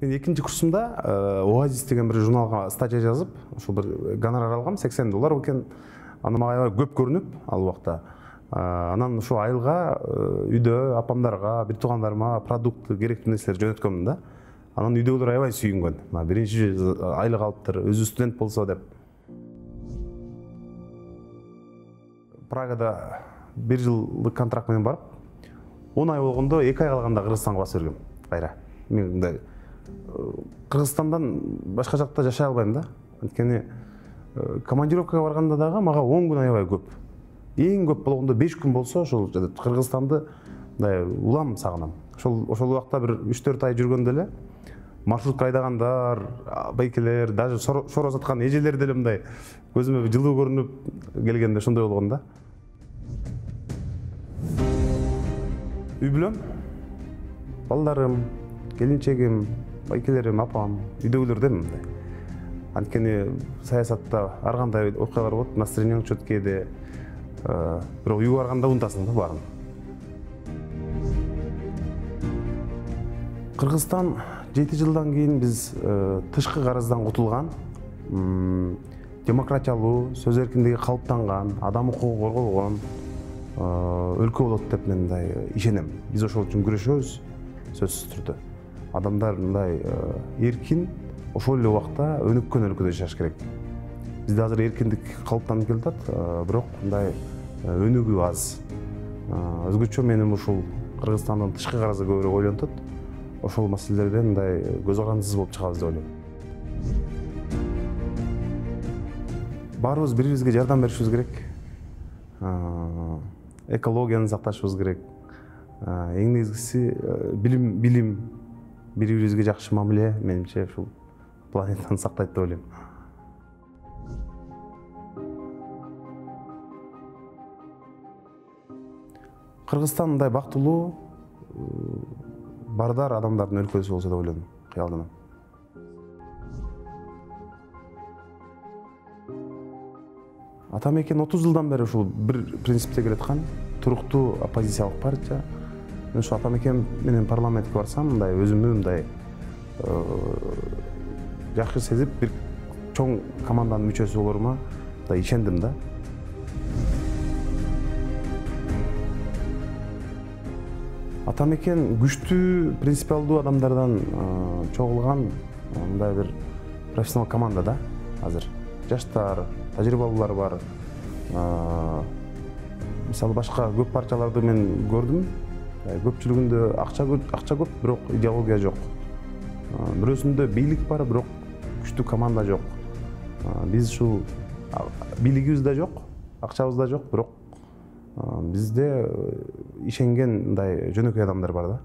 Мен экинчи курсумда Оазис деген бир журналга статья жазып, ошол бир гонорар алгам, $80 экен. Аны мага аябай көп көрүнүп ал убакта. Анан ошо айылга үйдө апамдарга, бир туугандарыма продукт, керектүү нерселер жөнөткөмүн да. Анан үйдөгүлөр аябай сүйүнгөн. Биринчи айлык алыптыр, өзү студент болсо деп. Прагада 1 жылдык контракт менен барып, 10 ай болгондо 2 ай калганда Кыргызстанга басып бергем. Кайра. Мен мындай Кыргызстандан башка жакта жашай албайм да. Анткени командировкага барганда дагы мага 10 күн аябай көп. Эң көп болгондо 5 күн болсо, ошол Кыргызстанды мындай улам сагынам. Ошол убакта бир 3-4 ай жүргөндө эле маршрутка айдагандар, байкелер, даже шороз аткан эжелер деле мындай көзүмө жылуу көрүнүп келгенде ошондой болгон да. Үй бүлөм, балдарым, келинчегим, байкелерим, апам, үйдөгүлөрдөн мындай. Анткени саясатта ар кандай окуялар болот, настроениең чөт кээде. Бирок үйгө барганда унутасың да баарын. Кыргызстан 7 жылдан кийин биз тышкы карыздан кутулган, демократиялуу, сөз эркиндиги калыптанган, адам укугу корголгон өлкө болот деп мен мындай ишенем. Биз ошол үчүн күрөшөбүз, сөзсүз түрдө. Адамдар мындай эркин ошол эле убакта өнүккөн өлкөдө жашаш керек. Бизде азыр эркиндик калыптанып келатат, бирок мындай өнүгүү аз. Өзгөчө менин ушул Кыргызстандын тышкы карызы көбүрөөк ойлонтот. Ошол маселелерден мындай көз карандысыз болуп чыгабыз деп ойлойм. Баарыбыз бири-бирибизге жардам беришибиз керек. Экологияны сакташыбыз керек. Эң негизгиси билим, бири-бирибизге жакшы мамиле, менимче ушул планетаны сактайт деп ойлойм. Кыргызстан мындай бактылуу, бардар адамдардын өлкөсү болсо деп ойлойм, кыялданам. Атамекен 30 жылдан бери ушул бир принципте келаткан, туруктуу оппозициялык партия. Мен ушул Атамекен менен парламентке барсам, мындай өзүмдү мындай жакшы сезип, бир чоң команданын мүчөсү болорума да ишендим да. Атамекен күчтүү, принципиалдуу адамдардан чогулган мындай бир профессионал команда да азыр. Жаштар, тажрыйбалуулар бар. Мисалы башка көп партияларды мен көрдүм. Көпчүлүгүндө акча көп, бирок идеология жок. Бирөөсүндө бийлик бар, бирок күчтүү команда жок. Биз ушул бийлигибиз да жок, акчабыз да жок, бирок бизде ишенген мындай жөнөкөй адамдар бар да.